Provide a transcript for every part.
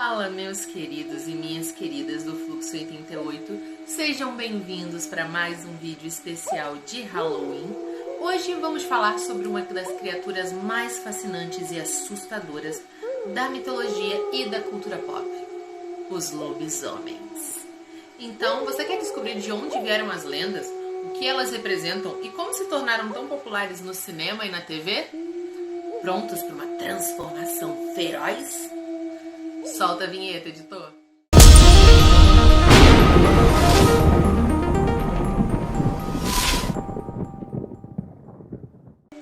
Fala, meus queridos e minhas queridas do Fluxo 88, sejam bem-vindos para mais um vídeo especial de Halloween. Hoje vamos falar sobre uma das criaturas mais fascinantes e assustadoras da mitologia e da cultura pop, os lobisomens. Então, você quer descobrir de onde vieram as lendas, o que elas representam e como se tornaram tão populares no cinema e na TV? Prontos para uma transformação feroz? Solta a vinheta, editor.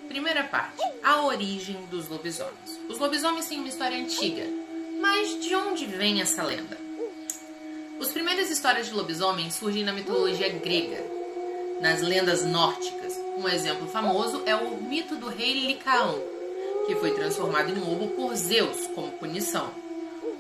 Primeira parte, a origem dos lobisomens. Os lobisomens têm uma história antiga, mas de onde vem essa lenda? As primeiras histórias de lobisomens surgem na mitologia grega, nas lendas nórdicas. Um exemplo famoso é o mito do rei Licaão, que foi transformado em lobo por Zeus como punição.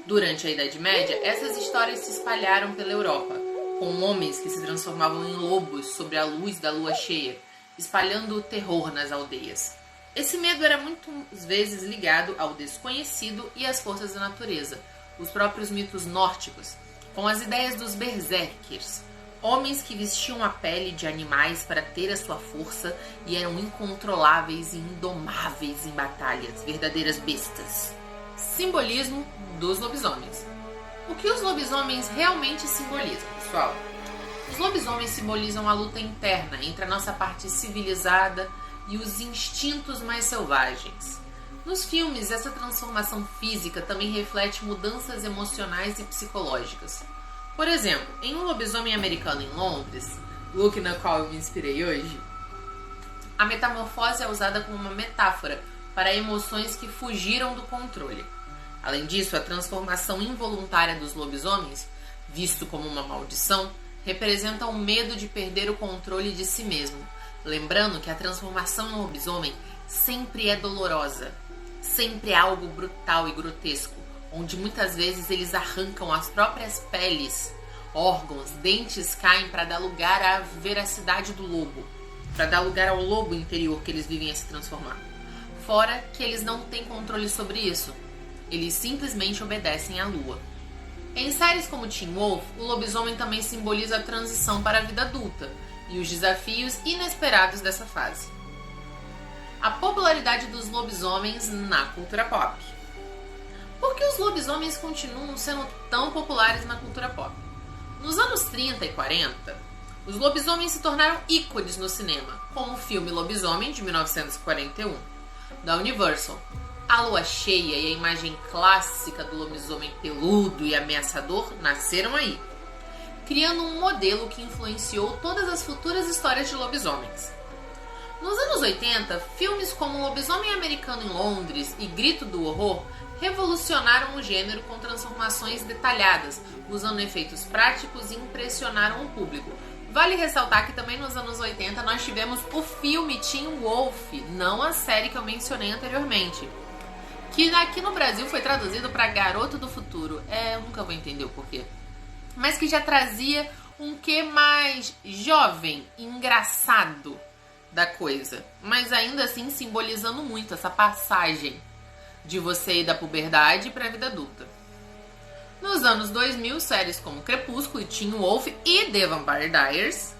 Durante a Idade Média, essas histórias se espalharam pela Europa, com homens que se transformavam em lobos sob a luz da lua cheia, espalhando o terror nas aldeias. Esse medo era muitas vezes ligado ao desconhecido e às forças da natureza, os próprios mitos nórdicos, com as ideias dos berserkers, homens que vestiam a pele de animais para ter a sua força e eram incontroláveis e indomáveis em batalhas, verdadeiras bestas. Simbolismo dos lobisomens. O que os lobisomens realmente simbolizam, pessoal? Os lobisomens simbolizam a luta interna entre a nossa parte civilizada e os instintos mais selvagens. Nos filmes, essa transformação física também reflete mudanças emocionais e psicológicas. Por exemplo, em Um Lobisomem Americano em Londres, look na qual eu me inspirei hoje, a metamorfose é usada como uma metáfora para emoções que fugiram do controle. Além disso, a transformação involuntária dos lobisomens, visto como uma maldição, representa o medo de perder o controle de si mesmo, lembrando que a transformação em lobisomem sempre é dolorosa, sempre é algo brutal e grotesco, onde muitas vezes eles arrancam as próprias peles, órgãos, dentes caem para dar lugar à veracidade do lobo, para dar lugar ao lobo interior que eles vivem a se transformar. Fora que eles não têm controle sobre isso, eles simplesmente obedecem à lua. Em séries como Teen Wolf, o lobisomem também simboliza a transição para a vida adulta e os desafios inesperados dessa fase. A popularidade dos lobisomens na cultura pop. Por que os lobisomens continuam sendo tão populares na cultura pop? Nos anos 30 e 40, os lobisomens se tornaram ícones no cinema, como o filme Lobisomem, de 1941, da Universal. A lua cheia e a imagem clássica do lobisomem peludo e ameaçador nasceram aí, criando um modelo que influenciou todas as futuras histórias de lobisomens. Nos anos 80, filmes como Lobisomem Americano em Londres e Grito do Horror revolucionaram o gênero com transformações detalhadas, usando efeitos práticos e impressionaram o público. Vale ressaltar que também nos anos 80 nós tivemos o filme Teen Wolf, não a série que eu mencionei anteriormente, que aqui no Brasil foi traduzido para Garoto do Futuro. Eu nunca vou entender o porquê. Mas que já trazia um quê mais jovem, engraçado da coisa. Mas ainda assim simbolizando muito essa passagem de você ir da puberdade para a vida adulta. Nos anos 2000, séries como Crepúsculo, Teen Wolf e The Vampire Diaries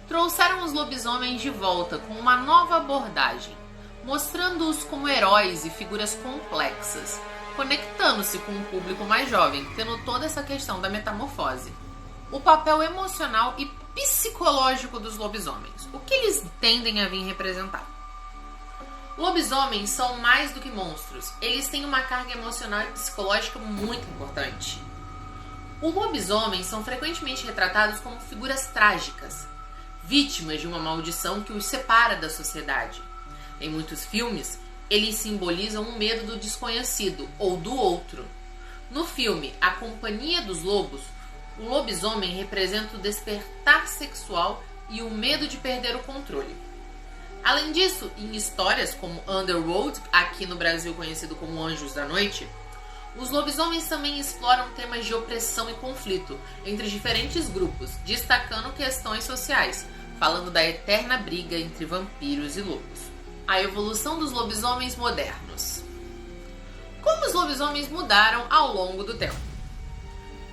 trouxeram os lobisomens de volta com uma nova abordagem, mostrando-os como heróis e figuras complexas, conectando-se com um público mais jovem, tendo toda essa questão da metamorfose. O papel emocional e psicológico dos lobisomens. O que eles tendem a vir representar? Lobisomens são mais do que monstros. Eles têm uma carga emocional e psicológica muito importante. Os lobisomens são frequentemente retratados como figuras trágicas, vítimas de uma maldição que os separa da sociedade. Em muitos filmes, eles simbolizam o medo do desconhecido ou do outro. No filme A Companhia dos Lobos, o lobisomem representa o despertar sexual e o medo de perder o controle. Além disso, em histórias como Underworld, aqui no Brasil conhecido como Anjos da Noite, os lobisomens também exploram temas de opressão e conflito entre diferentes grupos, destacando questões sociais, falando da eterna briga entre vampiros e lobos. A evolução dos lobisomens modernos. Como os lobisomens mudaram ao longo do tempo?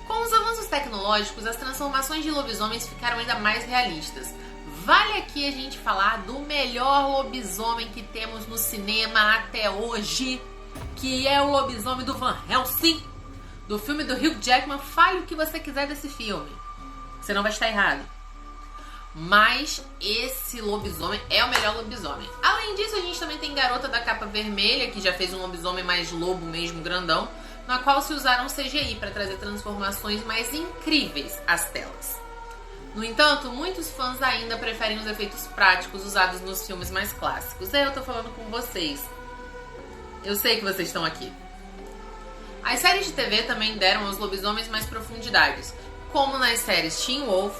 Com os avanços tecnológicos, as transformações de lobisomens ficaram ainda mais realistas. Vale aqui a gente falar do melhor lobisomem que temos no cinema até hoje, que é o lobisomem do Van Helsing, do filme do Hugh Jackman. Fale o que você quiser desse filme, você não vai estar errado. Mas esse lobisomem é o melhor lobisomem. Além disso, a gente também tem Garota da Capa Vermelha, que já fez um lobisomem mais lobo mesmo, grandão, na qual se usaram CGI para trazer transformações mais incríveis às telas. No entanto, muitos fãs ainda preferem os efeitos práticos usados nos filmes mais clássicos. Eu tô falando com vocês. Eu sei que vocês estão aqui. As séries de TV também deram aos lobisomens mais profundidades, como nas séries Teen Wolf,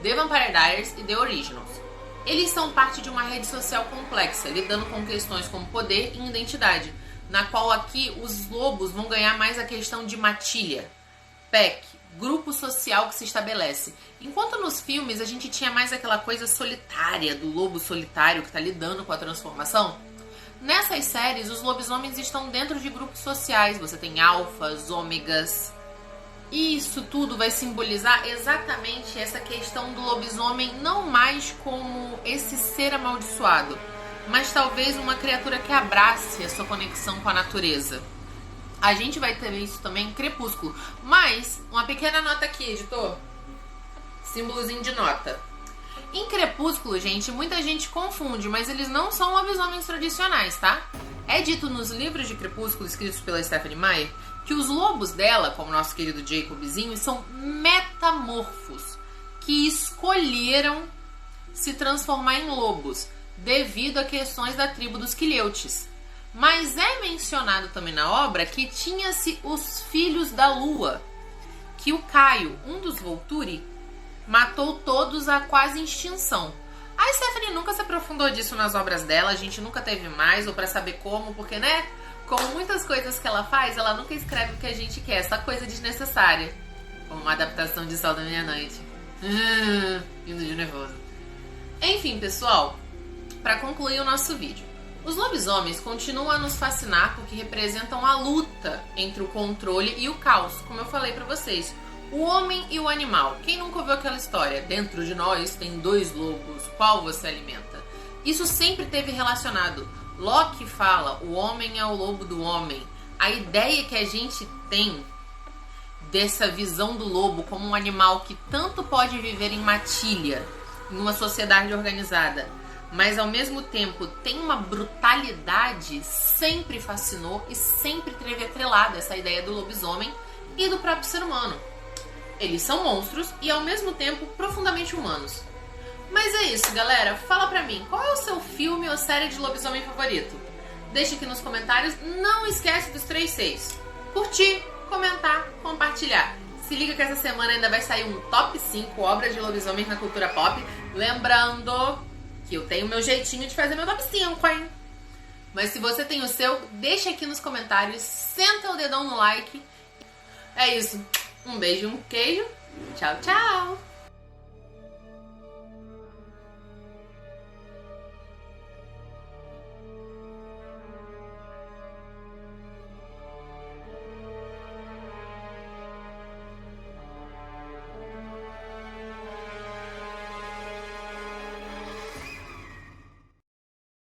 The Vampire Diaries e The Originals. Eles são parte de uma rede social complexa, lidando com questões como poder e identidade, na qual aqui os lobos vão ganhar mais a questão de matilha, pack, grupo social que se estabelece. Enquanto nos filmes a gente tinha mais aquela coisa solitária do lobo solitário que está lidando com a transformação, nessas séries os lobisomens estão dentro de grupos sociais. Você tem alfas, ômegas. E isso tudo vai simbolizar exatamente essa questão do lobisomem não mais como esse ser amaldiçoado, mas talvez uma criatura que abrace a sua conexão com a natureza. A gente vai ter isso também em Crepúsculo. Mas, uma pequena nota aqui, editor. Símbolozinho de nota. Em Crepúsculo, gente, muita gente confunde, mas eles não são lobisomens tradicionais, tá? É dito nos livros de Crepúsculo, escritos pela Stephenie Meyer, que os lobos dela, como nosso querido Jacobzinho, são metamorfos, que escolheram se transformar em lobos, devido a questões da tribo dos Quileutes. Mas é mencionado também na obra que tinha-se os filhos da lua, que o Caio, um dos Volturi, matou todos a quase extinção. A Stephenie nunca se aprofundou disso nas obras dela, a gente nunca teve mais, ou pra saber como, porque, né, como muitas coisas que ela faz, ela nunca escreve o que a gente quer, essa coisa desnecessária, como uma adaptação de Sol da Meia-Noite. Indo de nervoso. Enfim, pessoal, pra concluir o nosso vídeo, os lobisomens continuam a nos fascinar porque representam a luta entre o controle e o caos, como eu falei pra vocês. O homem e o animal. Quem nunca ouviu aquela história? Dentro de nós tem dois lobos, qual você alimenta? Isso sempre teve relacionado. Locke fala, o homem é o lobo do homem. A ideia que a gente tem dessa visão do lobo como um animal que tanto pode viver em matilha, em uma sociedade organizada, mas ao mesmo tempo tem uma brutalidade, sempre fascinou e sempre teve atrelada essa ideia do lobisomem e do próprio ser humano. Eles são monstros e ao mesmo tempo profundamente humanos. Mas é isso, galera. Fala pra mim, qual é o seu filme ou série de lobisomem favorito? Deixa aqui nos comentários. Não esquece dos 3 Cs. Curtir, comentar, compartilhar. Se liga que essa semana ainda vai sair um top 5 obras de lobisomens na cultura pop. Lembrando que eu tenho o meu jeitinho de fazer meu top 5, hein? Mas se você tem o seu, deixa aqui nos comentários. Senta o dedão no like. É isso. Um beijo e um queijo. Tchau, tchau!